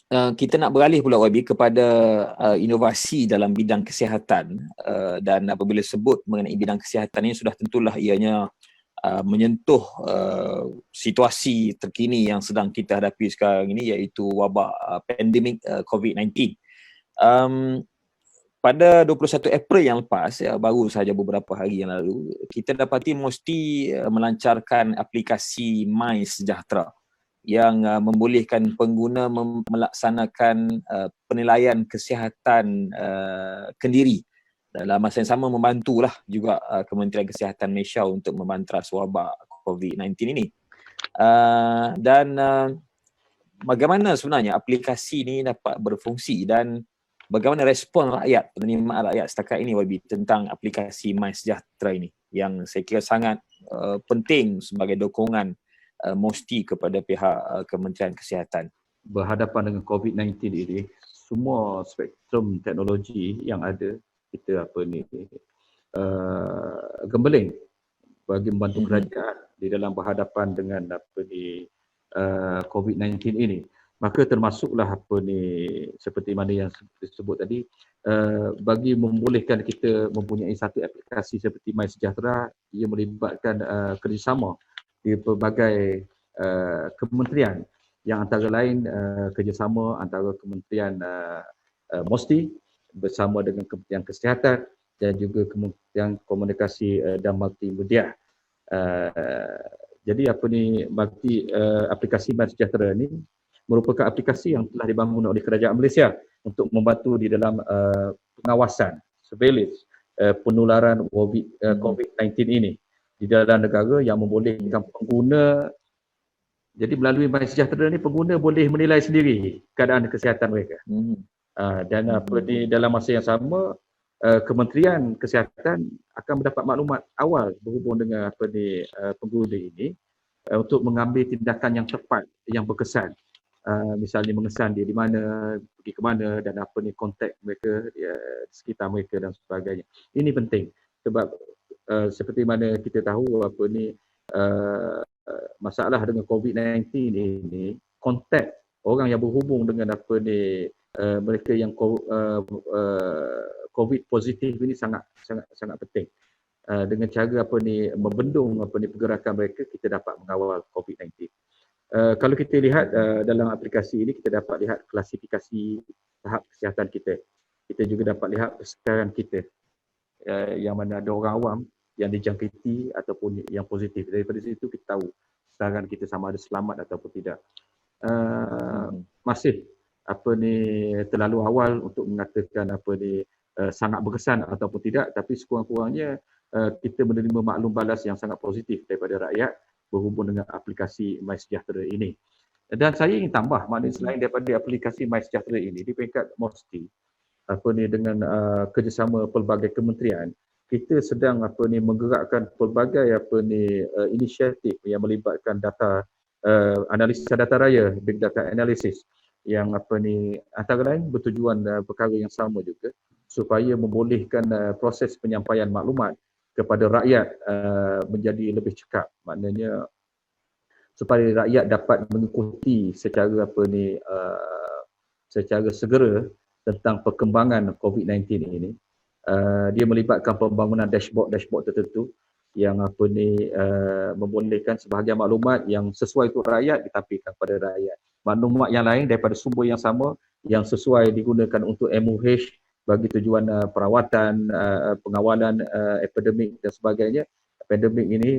kita nak beralih pula YB kepada inovasi dalam bidang kesihatan, dan apabila sebut mengenai bidang kesihatan ini sudah tentulah ianya menyentuh situasi terkini yang sedang kita hadapi sekarang ini, iaitu wabak pandemik COVID-19. Pada 21 April yang lepas, baru sahaja beberapa hari yang lalu, kita dapati Mosti melancarkan aplikasi MySejahtera yang membolehkan pengguna melaksanakan penilaian kesihatan kendiri. Dalam masa yang sama membantulah juga Kementerian Kesihatan Malaysia untuk membantras wabak COVID-19 ini. Dan bagaimana sebenarnya aplikasi ini dapat berfungsi dan bagaimana respon rakyat, penerimaan rakyat setakat ini YB tentang aplikasi MySejahtera ini yang saya kira sangat penting sebagai dokongan Mosti kepada pihak Kementerian Kesihatan. Berhadapan dengan COVID-19 ini, semua spektrum teknologi yang ada, kita gembeling bagi membantu kerajaan di dalam berhadapan dengan COVID-19 ini. Maka termasuklah seperti mana yang disebut tadi, bagi membolehkan kita mempunyai satu aplikasi seperti MySejahtera, ia melibatkan kerjasama di pelbagai kementerian yang antara lain kerjasama antara Kementerian Mosti bersama dengan Kementerian Kesihatan dan juga Kementerian Komunikasi dan Multimedia. Jadi aplikasi MySejahtera ini merupakan aplikasi yang telah dibangun oleh Kerajaan Malaysia untuk membantu di dalam pengawasan, surveillance penularan COVID-19 ini di dalam negara, yang membolehkan pengguna, jadi melalui MySejahtera ni pengguna boleh menilai sendiri keadaan kesihatan mereka. Dan dalam masa yang sama, Kementerian Kesihatan akan mendapat maklumat awal berhubung dengan pengguna ini untuk mengambil tindakan yang tepat, yang berkesan. Misalnya mengesan dia di mana, pergi ke mana, dan kontak mereka di sekitar mereka dan sebagainya. Ini penting sebab seperti mana kita tahu masalah dengan COVID-19 ini, kontak orang yang berhubung dengan mereka yang COVID positif ini sangat penting. Dengan cara membendung pergerakan mereka, kita dapat mengawal COVID-19. Kalau kita lihat dalam aplikasi ini, kita dapat lihat klasifikasi tahap kesihatan kita. Kita juga dapat lihat kesedaran kita, yang mana ada orang awam yang dijangkiti ataupun yang positif. Daripada situ kita tahu sedaran kita sama ada selamat ataupun tidak. Masih terlalu awal untuk mengatakan sangat berkesan ataupun tidak, tapi sekurang-kurangnya kita menerima maklum balas yang sangat positif daripada rakyat berhubung dengan aplikasi MySejahtera ini. Dan saya ingin tambah, maknanya selain daripada aplikasi MySejahtera ini, di peringkat Mosti dengan kerjasama pelbagai kementerian, kita sedang menggerakkan pelbagai inisiatif yang melibatkan data, analisa data raya, big data analysis, yang antara lain bertujuan perkara yang sama juga, supaya membolehkan proses penyampaian maklumat kepada rakyat menjadi lebih cekap. Maknanya supaya rakyat dapat mengikuti secara secara segera tentang perkembangan COVID-19 ini. Dia melibatkan pembangunan dashboard tertentu yang membolehkan sebahagian maklumat yang sesuai untuk rakyat ditampilkan kepada rakyat. Maklumat yang lain daripada sumber yang sama yang sesuai digunakan untuk MOH bagi tujuan perawatan, pengawalan epidemik dan sebagainya. Pandemik ini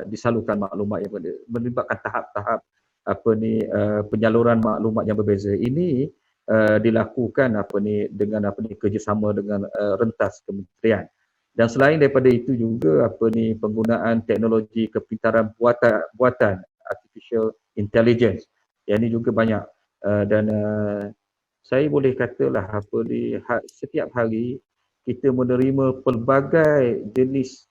disalurkan maklumat yang melibatkan tahap-tahap penyaluran maklumat yang berbeza. Ini dilakukan dengan kerjasama dengan rentas kementerian. Dan selain daripada itu juga penggunaan teknologi kepintaran buatan artificial intelligence. Yang ini juga banyak, dan saya boleh katalah setiap hari kita menerima pelbagai jenis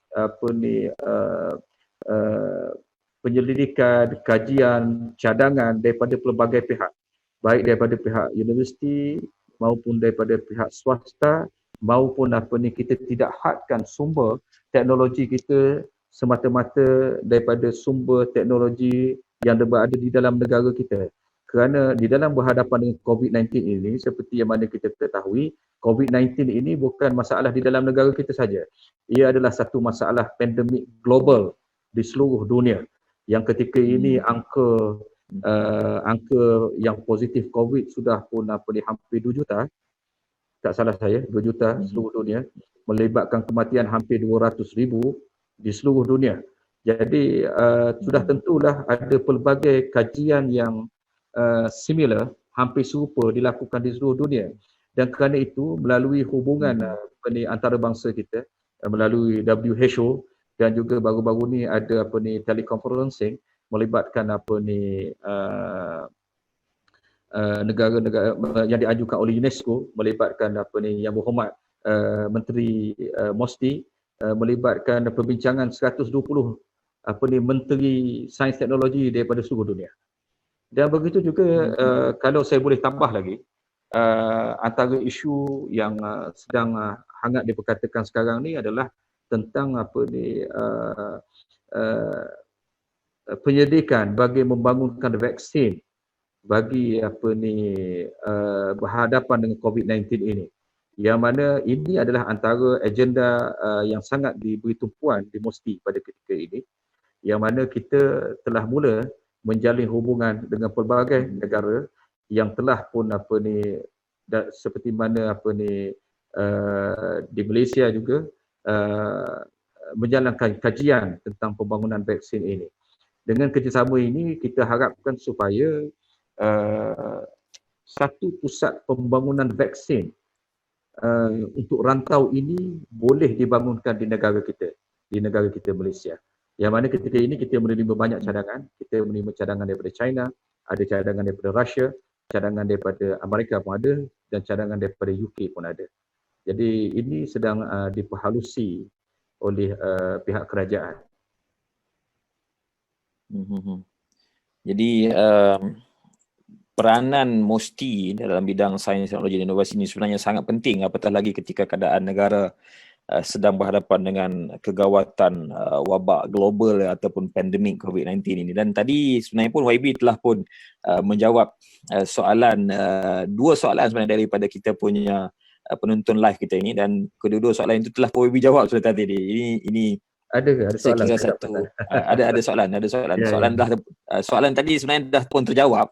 penyelidikan, kajian, cadangan daripada pelbagai pihak, baik daripada pihak universiti maupun daripada pihak swasta, maupun kita tidak hadkan sumber teknologi kita semata-mata daripada sumber teknologi yang berada di dalam negara kita. Kerana di dalam berhadapan dengan COVID-19 ini, seperti yang mana kita ketahui, COVID-19 ini bukan masalah di dalam negara kita saja. Ia adalah satu masalah pandemik global di seluruh dunia. Yang ketika ini angka yang positif COVID sudah pun hampir 2 juta, tak salah saya, 2 juta seluruh dunia, melibatkan kematian hampir 200,000 di seluruh dunia. Jadi sudah tentulah ada pelbagai kajian yang similar, hampir serupa dilakukan di seluruh dunia. Dan kerana itu melalui hubungan antarabangsa kita, melalui WHO, dan juga baru-baru ni ada teleconferencing melibatkan negara-negara yang diajukan oleh UNESCO, melibatkan Yang Berhormat Menteri Mosty, melibatkan perbincangan 120 menteri sains teknologi daripada seluruh dunia. Dan begitu juga kalau saya boleh tambah lagi, antara isu yang sedang hangat diperkatakan sekarang ni adalah tentang penyedikan bagi membangunkan vaksin bagi berhadapan dengan COVID-19 ini. Yang mana ini adalah antara agenda yang sangat diberi tumpuan di Mosty pada ketika ini, yang mana kita telah mula menjalin hubungan dengan pelbagai negara yang telah pun seperti mana di Malaysia juga menjalankan kajian tentang pembangunan vaksin ini. Dengan kerjasama ini kita harapkan supaya satu pusat pembangunan vaksin untuk rantau ini boleh dibangunkan di negara kita Malaysia. Yang mana ketika ini kita menerima banyak cadangan. Kita menerima cadangan daripada China, ada cadangan daripada Russia, cadangan daripada Amerika pun ada, dan cadangan daripada UK pun ada. Jadi ini sedang diperhalusi oleh pihak kerajaan. Jadi peranan Mosty dalam bidang sains, teknologi dan inovasi ini sebenarnya sangat penting, apatah lagi ketika keadaan negara sedang berhadapan dengan kegawatan wabak global ataupun pandemik COVID-19 ini. Dan tadi sebenarnya pun YB telah pun menjawab soalan, 2 soalan sebenarnya daripada kita punya penonton live kita ini, dan kedua-dua soalan itu telah pun YB jawab sudah tadi. Ini ada soalan. Ada soalan. Soalan dah soalan tadi sebenarnya dah pun terjawab.